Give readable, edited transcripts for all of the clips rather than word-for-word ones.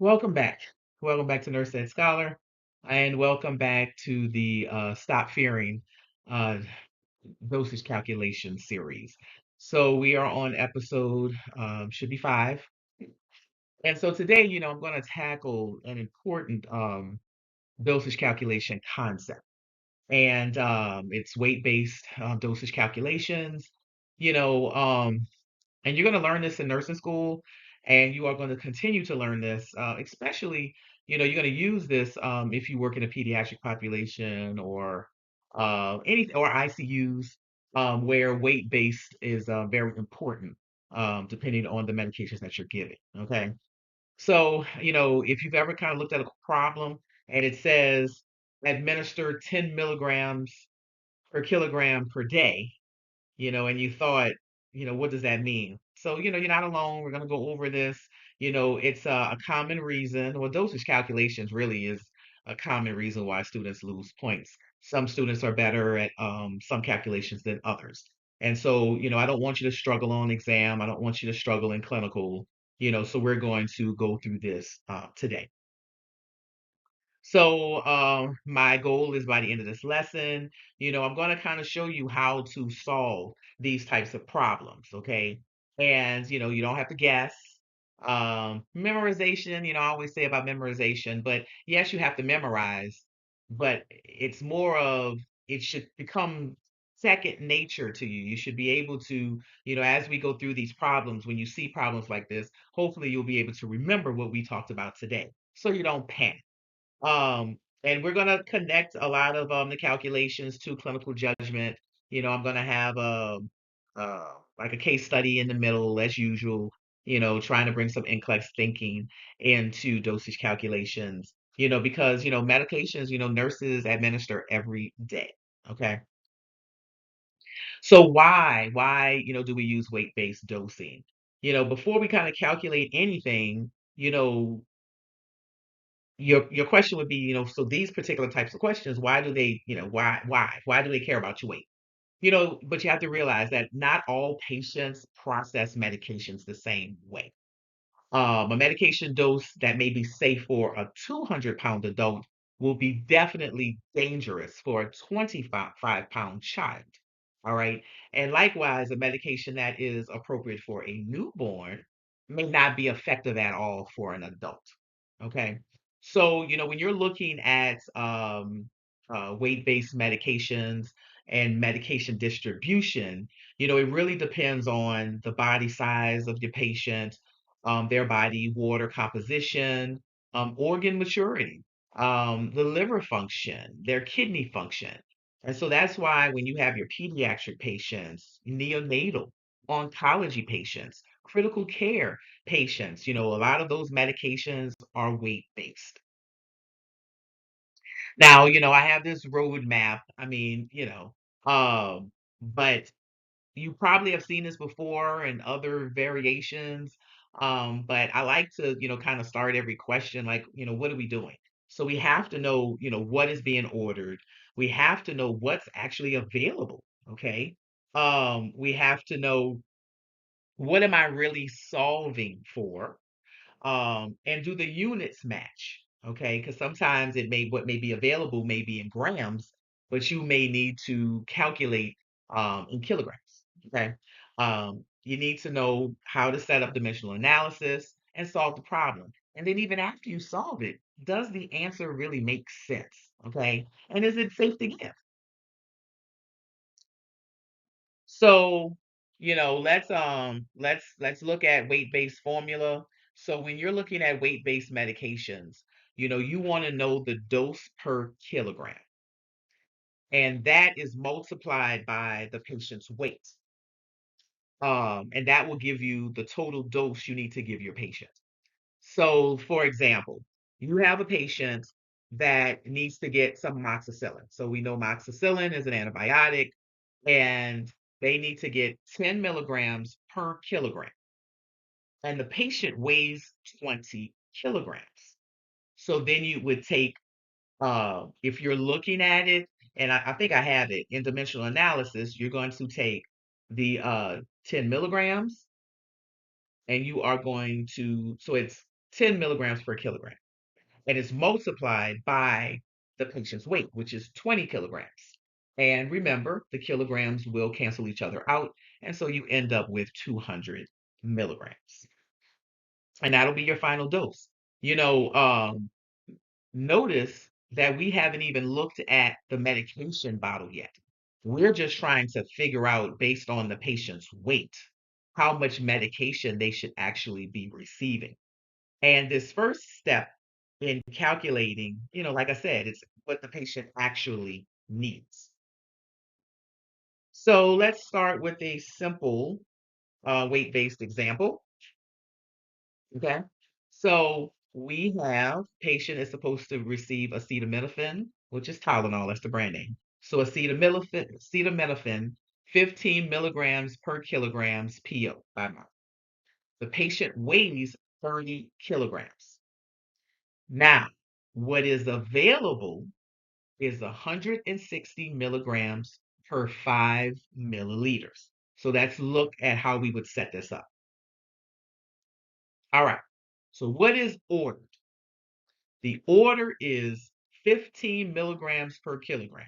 Welcome back. Welcome back to Nurse Ed Scholar, and welcome back to the Stop Fearing uh, Dosage Calculation series. So we are on episode, should be 5. And so today, I'm going to tackle an important dosage calculation concept. And it's weight-based dosage calculations. You know, um, and you're going to learn this in nursing school, and you are going to continue to learn this, especially, you're going to use this if you work in a pediatric population or ICUs, where weight-based is very important, depending on the medications that you're giving. Okay. So, if you've ever kind of looked at a problem and it says administer 10 milligrams per kilogram per day, and you thought, what does that mean? So, you're not alone. We're going to go over this. It's a common reason. Well, dosage calculations really is a common reason why students lose points. Some students are better at some calculations than others. And so, I don't want you to struggle on exam. I don't want you to struggle in clinical, so we're going to go through this today. So, my goal is by the end of this lesson, I'm going to kind of show you how to solve these types of problems, okay? And, you don't have to guess. Memorization, I always say about memorization, but yes, you have to memorize, but it's more of it should become second nature to you. You should be able to, as we go through these problems, when you see problems like this, hopefully you'll be able to remember what we talked about today so you don't panic. And we're gonna connect a lot of the calculations to clinical judgment. I'm gonna have like a case study in the middle as usual, trying to bring some NCLEX thinking into dosage calculations, because medications, nurses administer every day. Okay. So why, do we use weight-based dosing? Before we kind of calculate anything, your question would be, so these particular types of questions, why do they, why do they care about your weight? But you have to realize that not all patients process medications the same way. A medication dose that may be safe for a 200-pound adult will be definitely dangerous for a 25-pound child. All right. And likewise, a medication that is appropriate for a newborn may not be effective at all for an adult. Okay. So, when you're looking at weight-based medications and medication distribution, it really depends on the body size of your patient, their body water composition, organ maturity, the liver function, their kidney function. And so that's why when you have your pediatric patients, neonatal, oncology patients, critical care patients, a lot of those medications are weight based. Now, I have this roadmap. I mean, but you probably have seen this before and other variations. But I like to, kind of start every question like, what are we doing? So we have to know, what is being ordered. We have to know what's actually available. Okay. We have to know what am I really solving for? And do the units match? Okay, because sometimes what may be available may be in grams, but you may need to calculate in kilograms. Okay, you need to know how to set up dimensional analysis and solve the problem. And then even after you solve it, does the answer really make sense? Okay, and is it safe to give? So, let's look at weight-based formula. So when you're looking at weight-based medications, you want to know the dose per kilogram, and that is multiplied by the patient's weight. And that will give you the total dose you need to give your patient. So, for example, you have a patient that needs to get some amoxicillin. So we know amoxicillin is an antibiotic, and they need to get 10 milligrams per kilogram. And the patient weighs 20 kilograms. So then you would take, if you're looking at it, and I think I have it in dimensional analysis, you're going to take the 10 milligrams and you are going to, so it's 10 milligrams per kilogram. And it's multiplied by the patient's weight, which is 20 kilograms. And remember, the kilograms will cancel each other out. And so you end up with 200 milligrams. And that'll be your final dose. You know, notice that we haven't even looked at the medication bottle yet. We're just trying to figure out, based on the patient's weight, how much medication they should actually be receiving. And this first step in calculating, like I said, it's what the patient actually needs. So let's start with a simple weight-based example. Okay. So we have patient is supposed to receive acetaminophen, which is Tylenol, that's the brand name. So acetaminophen, 15 milligrams per kilograms PO by mouth. The patient weighs 30 kilograms. Now, what is available is 160 milligrams per 5 milliliters. So let's look at how we would set this up. All right. So what is ordered? The order is 15 milligrams per kilogram.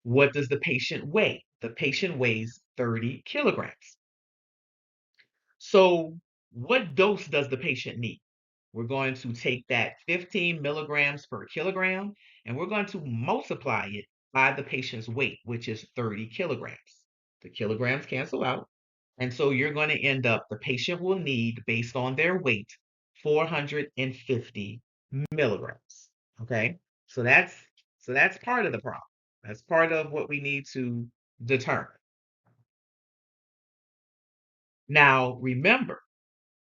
What does the patient weigh? The patient weighs 30 kilograms. So what dose does the patient need? We're going to take that 15 milligrams per kilogram and we're going to multiply it by the patient's weight, which is 30 kilograms. The kilograms cancel out. And so you're going to end up, the patient will need, based on their weight, 450 milligrams. Okay. So that's part of the problem. That's part of what we need to determine. Now, remember,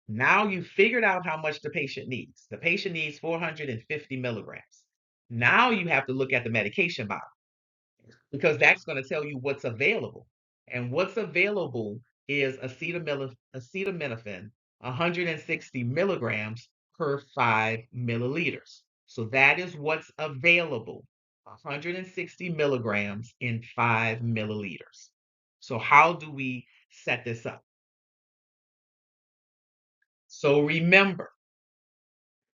now you figured out how much the patient needs. The patient needs 450 milligrams. Now you have to look at the medication bottle because that's going to tell you what's available. And what's available is acetaminophen, 160 milligrams per 5 milliliters. So that is what's available, 160 milligrams in 5 milliliters. So how do we set this up? So remember,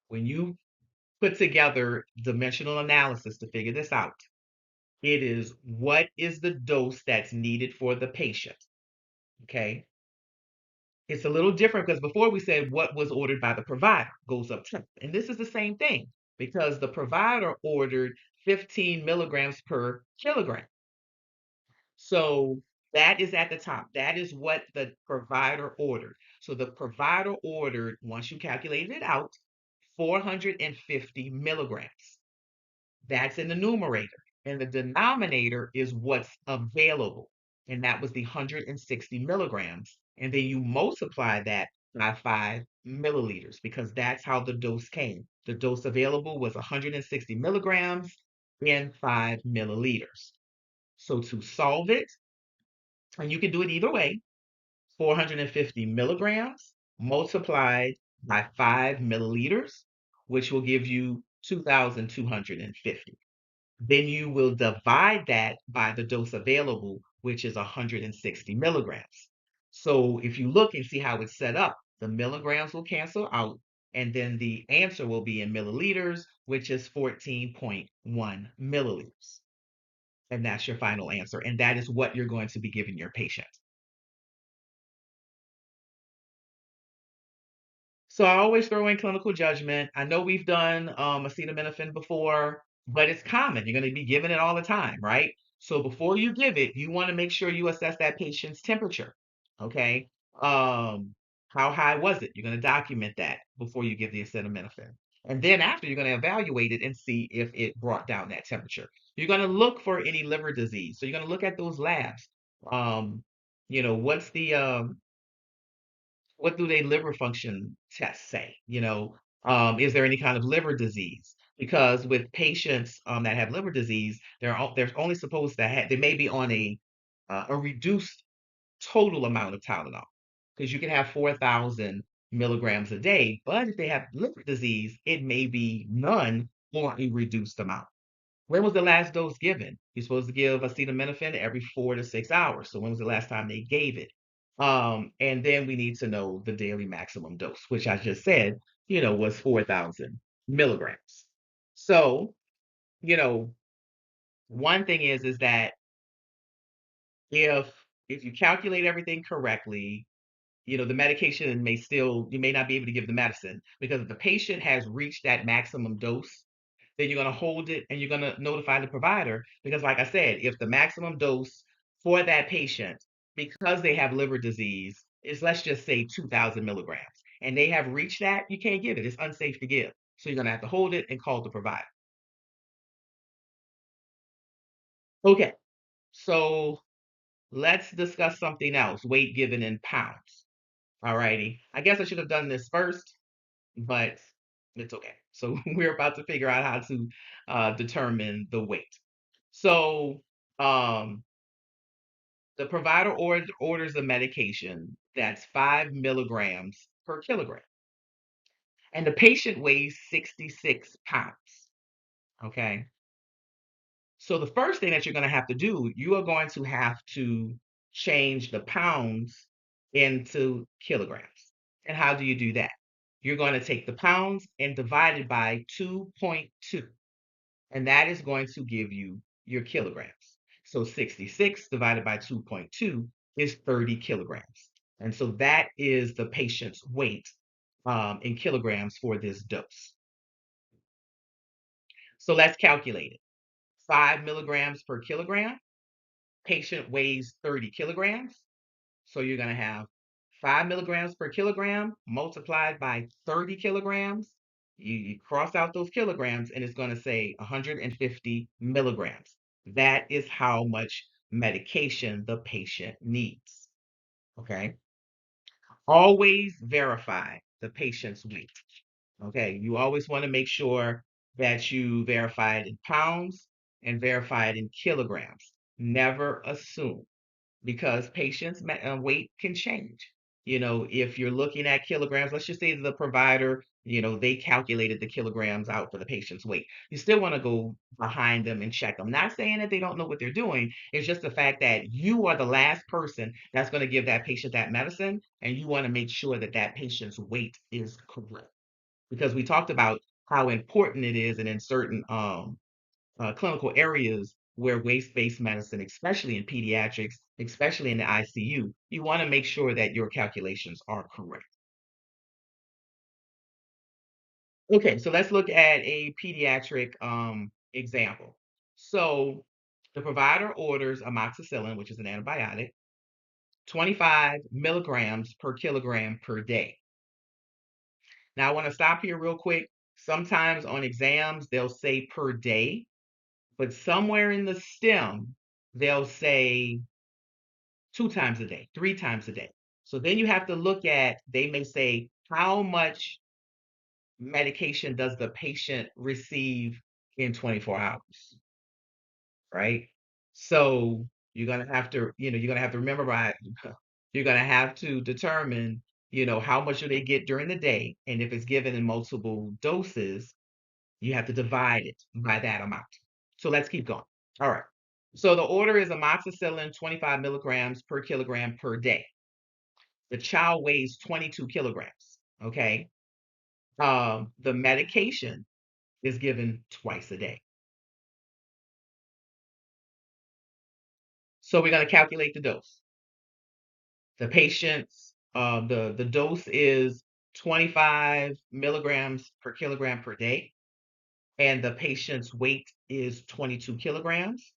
when you put together dimensional analysis to figure this out, it is what is the dose that's needed for the patient. Okay. It's a little different because before we said what was ordered by the provider goes up top. And this is the same thing because the provider ordered 15 milligrams per kilogram. So that is at the top. That is what the provider ordered. So the provider ordered, once you calculated it out, 450 milligrams. That's in the numerator. And the denominator is what's available. And that was the 160 milligrams. And then you multiply that by 5 milliliters because that's how the dose came. The dose available was 160 milligrams in 5 milliliters. So to solve it, and you can do it either way, 450 milligrams multiplied by 5 milliliters, which will give you 2,250. Then you will divide that by the dose available, which is 160 milligrams. So if you look and see how it's set up, the milligrams will cancel out, and then the answer will be in milliliters, which is 14.1 milliliters. And that's your final answer. And that is what you're going to be giving your patient. So I always throw in clinical judgment. I know we've done acetaminophen before, but it's common. You're going to be giving it all the time, right? So before you give it, you want to make sure you assess that patient's temperature. Okay. How high was it? You're going to document that before you give the acetaminophen. And then after, you're going to evaluate it and see if it brought down that temperature. You're going to look for any liver disease. So you're going to look at those labs. Um, what's the what do they liver function tests say? Is there any kind of liver disease? Because with patients that have liver disease, they're only supposed to have they may be on a reduced total amount of Tylenol because you can have 4,000 milligrams a day, but if they have liver disease, it may be none or a reduced amount. When was the last dose given? You're supposed to give acetaminophen every 4 to 6 hours. So when was the last time they gave it? And then we need to know the daily maximum dose, which I just said, was 4,000 milligrams. So, you know, one thing is that if if you calculate everything correctly, the medication may still, you may not be able to give the medicine because if the patient has reached that maximum dose, then you're going to hold it and you're going to notify the provider. Because, like I said, if the maximum dose for that patient, because they have liver disease, is let's just say 2,000 milligrams, and they have reached that, you can't give it. It's unsafe to give. So you're going to have to hold it and call the provider. Okay, so let's discuss something else, weight given in pounds. All righty. I guess I should have done this first, but it's okay. So we're about to figure out how to determine the weight. So um, the provider orders a medication that's 5 milligrams per kilogram, and the patient weighs 66 pounds. Okay. So the first thing that you're going to have to do, you are going to have to change the pounds into kilograms. And how do you do that? You're going to take the pounds and divide it by 2.2, and that is going to give you your kilograms. So 66 divided by 2.2 is 30 kilograms. And so that is the patient's weight in kilograms for this dose. So let's calculate it. 5 milligrams per kilogram. Patient weighs 30 kilograms. So you're going to have 5 milligrams per kilogram multiplied by 30 kilograms. You cross out those kilograms and it's going to say 150 milligrams. That is how much medication the patient needs. Okay. Always verify the patient's weight. Okay. You always want to make sure that you verify it in pounds and verify it in kilograms. Never assume because patients' weight can change. If you're looking at kilograms, let's just say the provider, they calculated the kilograms out for the patient's weight. You still want to go behind them and check them. Not saying that they don't know what they're doing. It's just the fact that you are the last person that's going to give that patient that medicine, and you want to make sure that that patient's weight is correct. Because we talked about how important it is, and in certain clinical areas where waste-based medicine, especially in pediatrics, especially in the ICU, you want to make sure that your calculations are correct. Okay, so let's look at a pediatric example. So the provider orders amoxicillin, which is an antibiotic, 25 milligrams per kilogram per day. Now I want to stop here real quick. Sometimes on exams, they'll say per day, but somewhere in the stem, they'll say 2 times a day, 3 times a day. So then you have to look at, they may say, how much medication does the patient receive in 24 hours, right? So you're gonna have to remember, right? You're gonna have to determine, how much do they get during the day, and if it's given in multiple doses, you have to divide it by that amount. So let's keep going. All right. So the order is amoxicillin 25 milligrams per kilogram per day. The child weighs 22 kilograms. Okay. The medication is given twice a day. So we're going to calculate the dose. The patient's the dose is 25 milligrams per kilogram per day, and the patient's weight is 22 kilograms.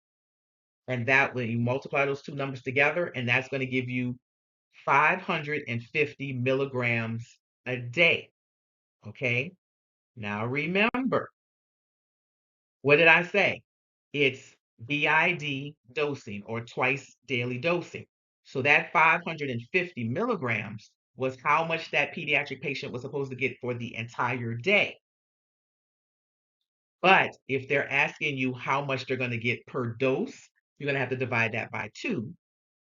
And that when you multiply those two numbers together, and that's going to give you 550 milligrams a day. Okay. Now remember, what did I say? It's BID dosing or twice daily dosing. So that 550 milligrams was how much that pediatric patient was supposed to get for the entire day. But if they're asking you how much they're going to get per dose, you're going to have to divide that by 2,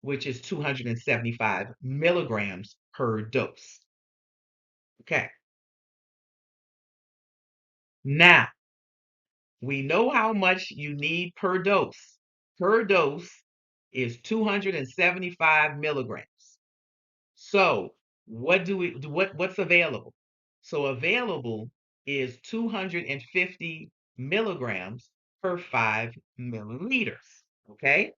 which is 275 milligrams per dose. Okay. Now, we know how much you need per dose. Per dose is 275 milligrams. So what's available? So available is 250 milligrams per 5 milliliters. Okay?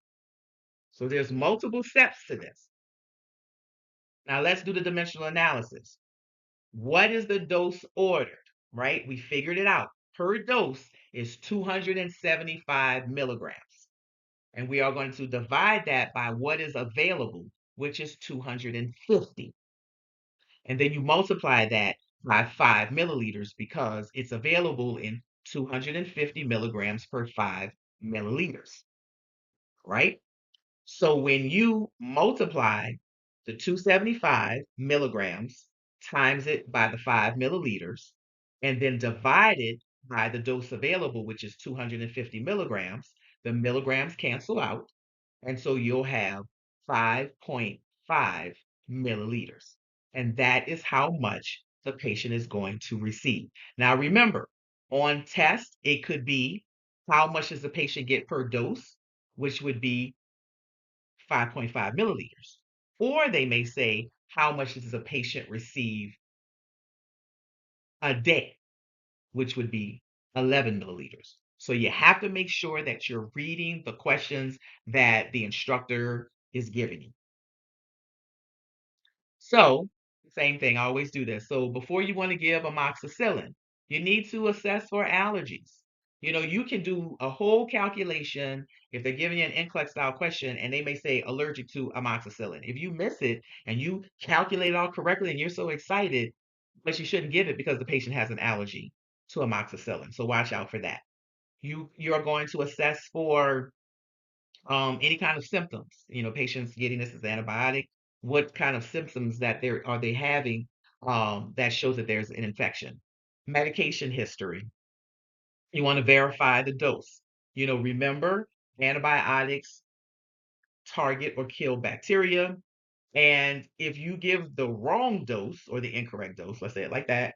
So there's multiple steps to this. Now let's do the dimensional analysis. What is the dose ordered? Right? We figured it out. Per dose is 275 milligrams. And we are going to divide that by what is available, which is 250. And then you multiply that by 5 milliliters because it's available in 250 milligrams per 5 milliliters, right? So when you multiply the 275 milligrams times it by the 5 milliliters and then divide it by the dose available, which is 250 milligrams, the milligrams cancel out. And so you'll have 5.5 milliliters. And that is how much the patient is going to receive. Now, remember, on test, it could be how much does the patient get per dose, which would be 5.5 milliliters. Or they may say, how much does a patient receive a day, which would be 11 milliliters. So you have to make sure that you're reading the questions that the instructor is giving you. So, same thing, I always do this. So before you want to give amoxicillin, you need to assess for allergies. You can do a whole calculation if they're giving you an NCLEX style question and they may say allergic to amoxicillin. If you miss it and you calculate it all correctly and you're so excited, but you shouldn't give it because the patient has an allergy to amoxicillin. So watch out for that. You're going to assess for any kind of symptoms. Patients getting this as antibiotic. What kind of symptoms that they having that shows that there's an infection? Medication history. You want to verify the dose. Remember, antibiotics target or kill bacteria. And if you give the wrong dose or the incorrect dose, let's say it like that,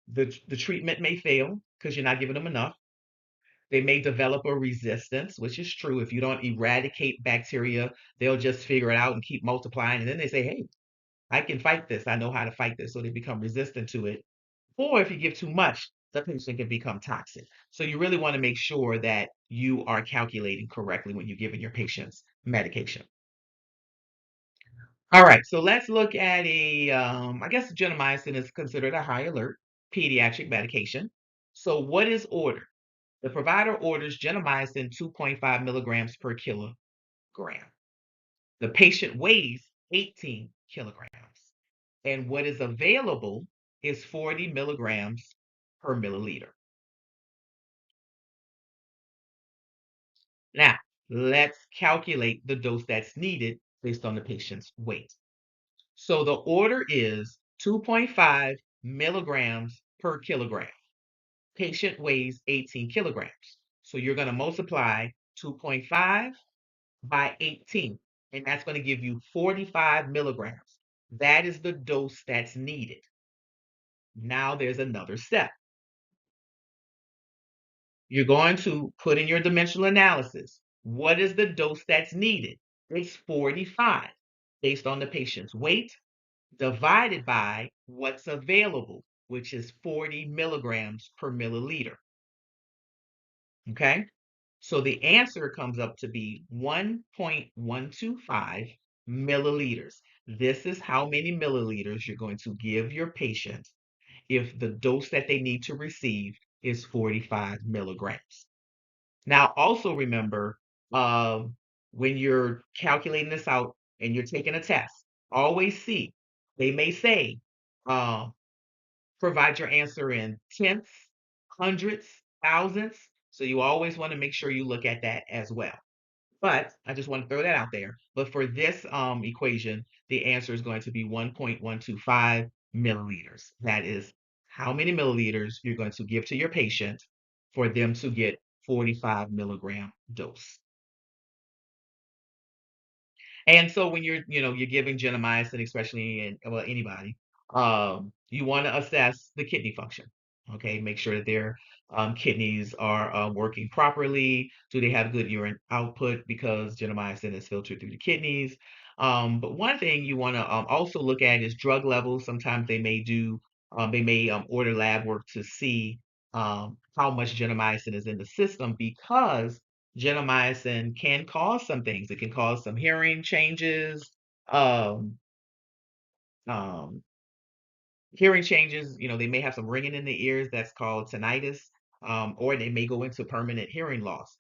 the treatment may fail because you're not giving them enough. They may develop a resistance, which is true. If you don't eradicate bacteria, they'll just figure it out and keep multiplying. And then they say, hey, I can fight this. I know how to fight this. So they become resistant to it. Or if you give too much, the patient can become toxic. So you really want to make sure that you are calculating correctly when you're giving your patients medication. All right, so let's look at I guess gentamicin is considered a high alert pediatric medication. So what is ordered? The provider orders gentamicin 2.5 milligrams per kilogram. The patient weighs 18 kilograms. And what is available is 40 milligrams per milliliter. Now, let's calculate the dose that's needed based on the patient's weight. So the order is 2.5 milligrams per kilogram. Patient weighs 18 kilograms. So you're going to multiply 2.5 by 18, and that's going to give you 45 milligrams. That is the dose that's needed. Now there's another step. You're going to put in your dimensional analysis. What is the dose that's needed? It's 45 based on the patient's weight divided by what's available, which is 40 milligrams per milliliter. Okay? So the answer comes up to be 1.125 milliliters. This is how many milliliters you're going to give your patient if the dose that they need to receive is 45 milligrams. Now, also remember, uh, when you're calculating this out and you're taking a test, always see, they may say, uh, provide your answer in tenths, hundredths, thousandths. So you always want to make sure you look at that as well. But I just want to throw that out there. But for this equation, the answer is going to be 1.125 milliliters. That is how many milliliters you're going to give to your patient for them to get 45 milligram dose. And so when you're giving gentamicin, especially in well anybody, you want to assess the kidney function. Okay, make sure that their kidneys are working properly. Do they have good urine output because gentamicin is filtered through the kidneys? But one thing you want to also look at is drug levels. Sometimes they may order lab work to see how much gentamicin is in the system because gentamicin can cause some things. It can cause some hearing changes, um, um, hearing changes, they may have some ringing in the ears that's called tinnitus, or they may go into permanent hearing loss,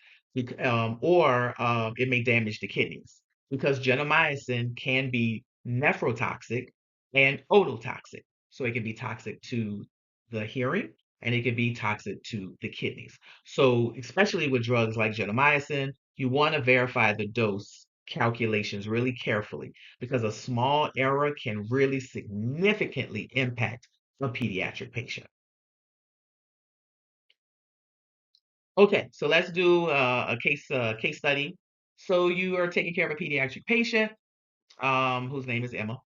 or it may damage the kidneys because gentamicin can be nephrotoxic and ototoxic. So it can be toxic to the hearing and it can be toxic to the kidneys. So, especially with drugs like gentamicin, you want to verify the dose calculations really carefully because a small error can really significantly impact a pediatric patient. Okay, so let's do a case study. So you are taking care of a pediatric patient whose name is Emma.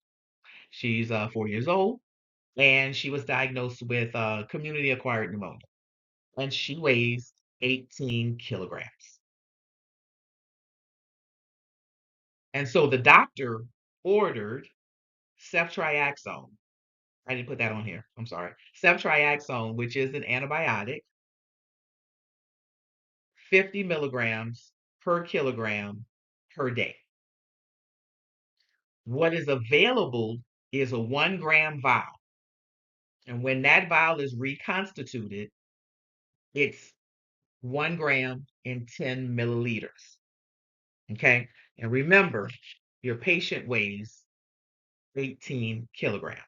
She's 4 years old, and she was diagnosed with community acquired pneumonia, and she weighs 18 kilograms. And so the doctor ordered ceftriaxone. I didn't put that on here. I'm sorry. Ceftriaxone, which is an antibiotic, 50 milligrams per kilogram per day. What is available is a 1 gram vial. And when that vial is reconstituted, it's 1 gram in 10 milliliters. Okay. And remember, your patient weighs 18 kilograms.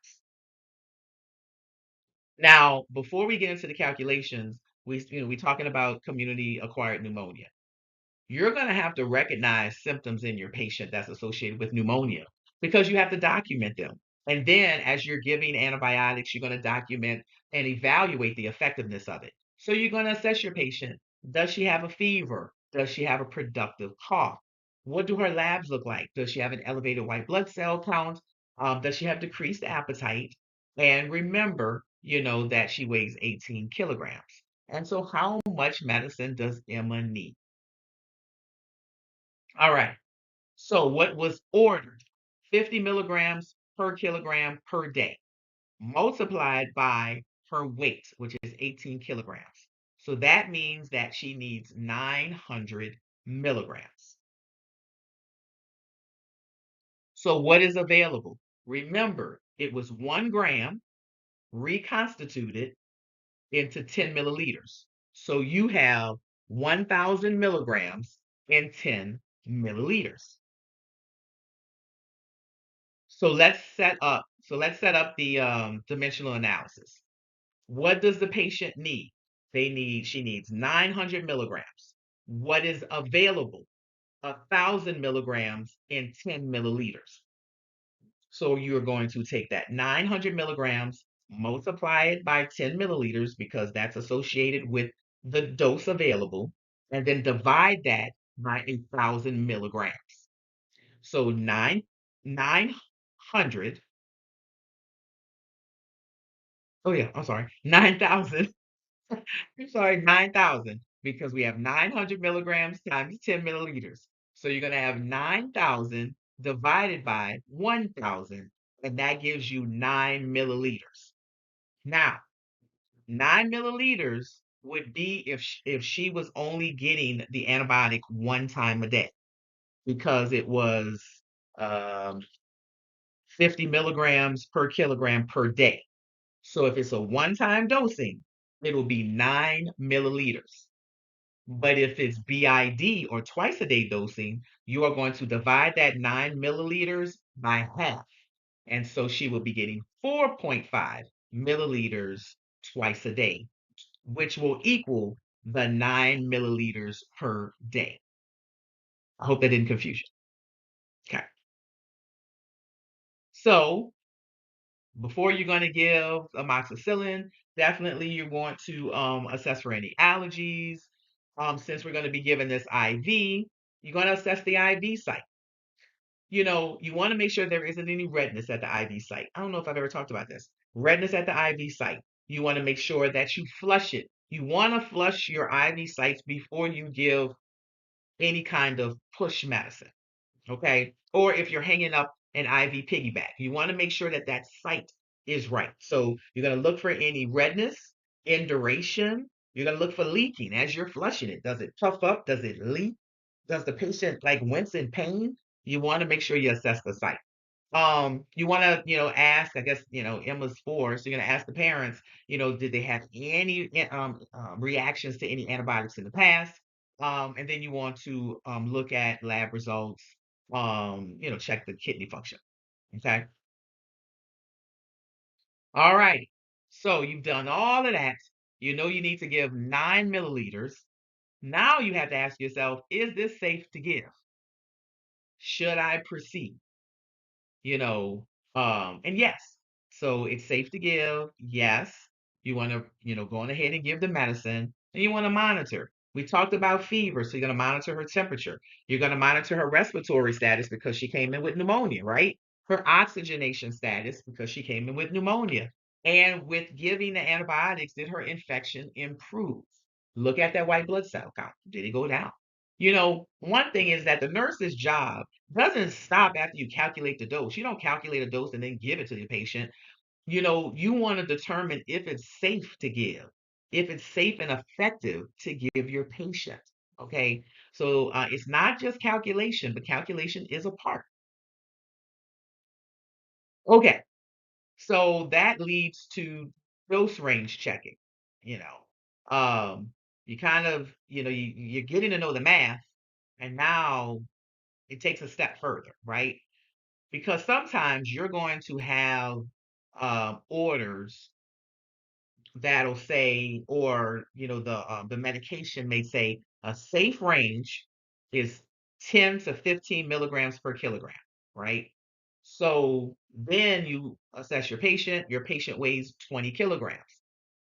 Now, before we get into the calculations, we're talking about community acquired pneumonia. You're going to have to recognize symptoms in your patient that's associated with pneumonia because you have to document them. And then as you're giving antibiotics, you're going to document and evaluate the effectiveness of it. So you're going to assess your patient. Does she have a fever? Does she have a productive cough? What do her labs look like? Does she have an elevated white blood cell count? Does she have decreased appetite? And remember, that she weighs 18 kilograms. And so how much medicine does Emma need? All right. So what was ordered? 50 milligrams per kilogram per day, multiplied by her weight, which is 18 kilograms. So that means that she needs 900 milligrams. So what is available? Remember, it was 1 gram reconstituted into 10 milliliters. So you have 1,000 milligrams in 10 milliliters. So let's set up the dimensional analysis. What does the patient need? She needs 900 milligrams. What is available? 1,000 milligrams in 10 milliliters. So you're going to take that 900 milligrams, multiply it by 10 milliliters because that's associated with the dose available, and then divide that by 1,000 milligrams. So 900. Oh yeah, I'm sorry. 9,000. I'm sorry, 9,000 because we have 900 milligrams times 10 milliliters. So you're going to have 9,000 divided by 1,000, and that gives you 9 milliliters. Now, 9 milliliters would be if she was only getting the antibiotic 1 time a day because it was um, 50 milligrams per kilogram per day. So if it's a 1 time dosing, it'll be 9 milliliters. But if it's BID or twice a day dosing, you are going to divide that 9 milliliters by half. And so she will be getting 4.5 milliliters twice a day, which will equal the 9 milliliters per day. I hope that didn't confuse you. Okay. So before you're going to give amoxicillin, definitely you want to assess for any allergies. Since we're going to be giving this IV, you're going to assess the IV site. You want to make sure there isn't any redness at the IV site. I don't know if I've ever talked about this. Redness at the IV site. You want to make sure that you flush it. You want to flush your IV sites before you give any kind of push medicine. Okay. Or if you're hanging up an IV piggyback, you want to make sure that that site is right. So you're going to look for any redness, induration. You're going to look for leaking as you're flushing it. Does it puff up? Does it leak? Does the patient like wince in pain? You want to make sure you assess the site. You want to, ask, I guess, Emma's four. So you're going to ask the parents, did they have any reactions to any antibiotics in the past? And then you want to look at lab results, check the kidney function. Okay. All right. So you've done all of that. You know you need to give 9 milliliters. Now you have to ask yourself, is this safe to give? Should I proceed? you know, and yes, so it's safe to give. Yes, you want to, go on ahead and give the medicine, and you want to monitor. We talked about fever, so you're going to monitor her temperature. You're going to monitor her respiratory status because she came in with pneumonia, right? Her oxygenation status because she came in with pneumonia. And with giving the antibiotics, did her infection improve? Look at that white blood cell count. Did it go down? One thing is that the nurse's job doesn't stop after you calculate the dose. You don't calculate a dose and then give it to the patient. You want to determine if it's safe to give, if it's safe and effective to give your patient. Okay. So it's not just calculation, but calculation is a part. Okay. So that leads to dose range checking. You know, you kind of, you're getting to know the math, and now it takes a step further, right? Because sometimes you're going to have orders that'll say, or the medication may say a safe range is 10 to 15 milligrams per kilogram, right? So then you assess your patient. Your patient weighs 20 kilograms.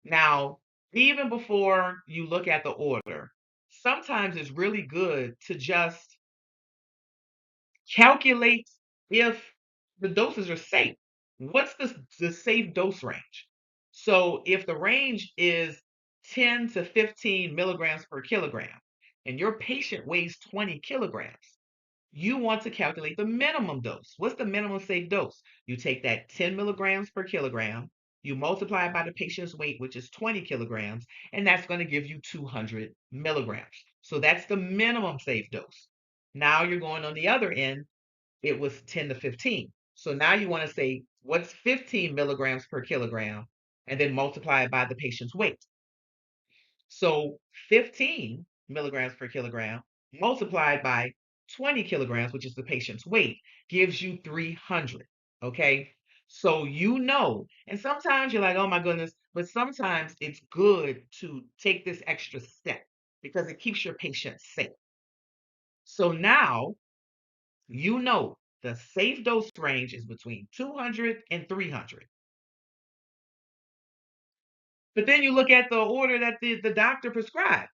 Now, even before you look at the order, sometimes it's really good to just calculate if the doses are safe. What's the safe dose range? So if the range is 10 to 15 milligrams per kilogram and your patient weighs 20 kilograms, you want to calculate the minimum dose. What's the minimum safe dose? You take that 10 milligrams per kilogram, you multiply it by the patient's weight, which is 20 kilograms, and that's going to give you 200 milligrams. So that's the minimum safe dose. Now you're going on the other end, it was 10 to 15. So now you want to say, what's 15 milligrams per kilogram? And then multiply it by the patient's weight. So 15 milligrams per kilogram multiplied by 20 kilograms, which is the patient's weight, gives you 300. Okay. So and sometimes you're like, oh my goodness, but sometimes it's good to take this extra step because it keeps your patient safe. So now the safe dose range is between 200 and 300. But then you look at the order that the doctor prescribed.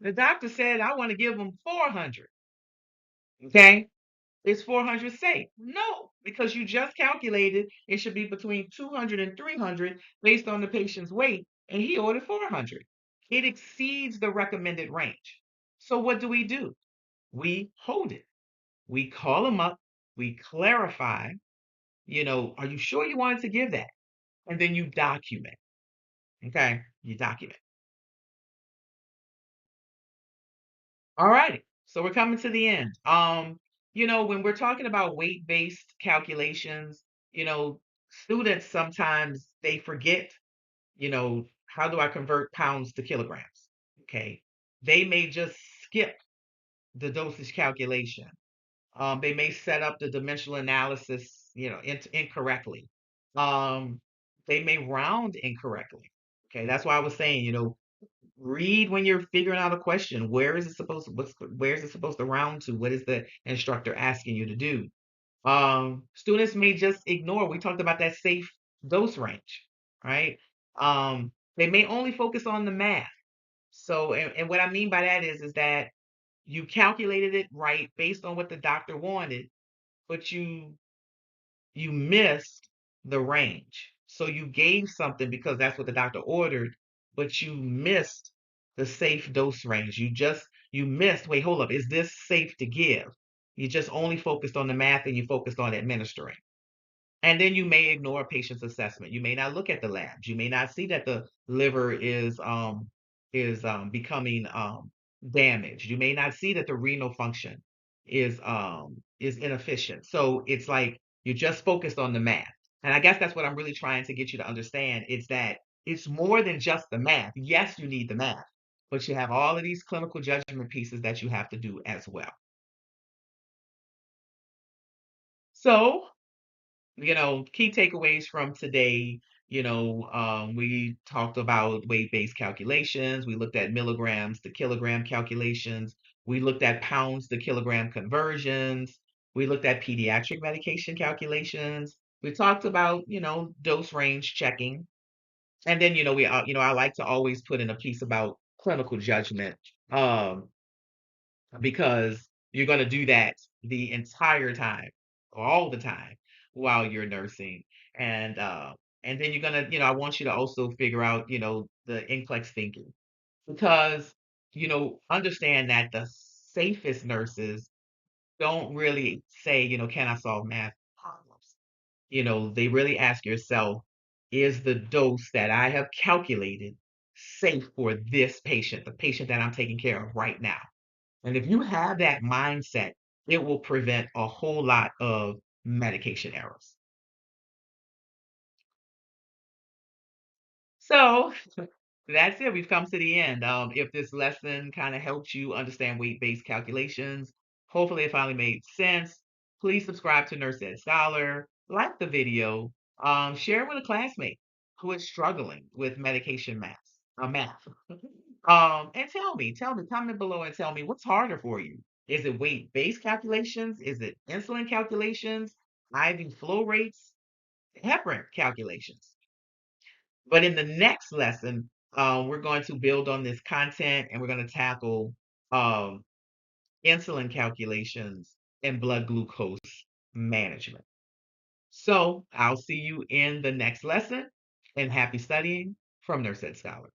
The doctor said, I want to give them 400. Okay. Is 400 safe? No, because you just calculated it should be between 200 and 300 based on the patient's weight, and he ordered 400. It exceeds the recommended range. So what do? We hold it. We call them up. We clarify, are you sure you wanted to give that? And then you document. Okay, you document. All right. So we're coming to the end. When we're talking about weight-based calculations, students sometimes they forget, how do I convert pounds to kilograms? Okay. They may just skip the dosage calculation. They may set up the dimensional analysis, incorrectly. Um, they may round incorrectly. Okay, that's why I was saying, read when you're figuring out a question. Where is it supposed to round to? What is the instructor asking you to do? Students may just ignore. We talked about that safe dose range, right? They may only focus on the math. So, and what I mean by that is that you calculated it right based on what the doctor wanted, but you missed the range. So you gave something because that's what the doctor ordered, but you missed the safe dose range. You missed, wait, hold up, is this safe to give? You just only focused on the math and you focused on administering. And then you may ignore a patient's assessment. You may not look at the labs. You may not see that the liver is becoming damaged. You may not see that the renal function is inefficient. So it's like you're just focused on the math. And I guess that's what I'm really trying to get you to understand is that it's more than just the math. Yes, you need the math, but you have all of these clinical judgment pieces that you have to do as well. So key takeaways from today, we talked about weight-based calculations. We looked at milligrams to kilogram calculations. We looked at pounds to kilogram conversions. We looked at pediatric medication calculations. We talked about, dose range checking. And then, I like to always put in a piece about clinical judgment. Um, because you're going to do that the entire time, all the time while you're nursing. And then you're going to, I want you to also figure out, the NCLEX thinking because, understand that the safest nurses don't really say, can I solve math problems? They really ask yourself, is the dose that I have calculated safe for this patient, the patient that I'm taking care of right now? And if you have that mindset, it will prevent a whole lot of medication errors. So that's it. We've come to the end. If this lesson kind of helped you understand weight-based calculations, hopefully it finally made sense. Please subscribe to Nurse Ed Scholar, like the video, share it with a classmate who is struggling with medication math. And tell me, comment below and tell me what's harder for you. Is it weight-based calculations? Is it insulin calculations, IV flow rates, heparin calculations? But in the next lesson, we're going to build on this content and we're going to tackle um, insulin calculations and blood glucose management. So I'll see you in the next lesson and happy studying from Nurse Ed Scholar.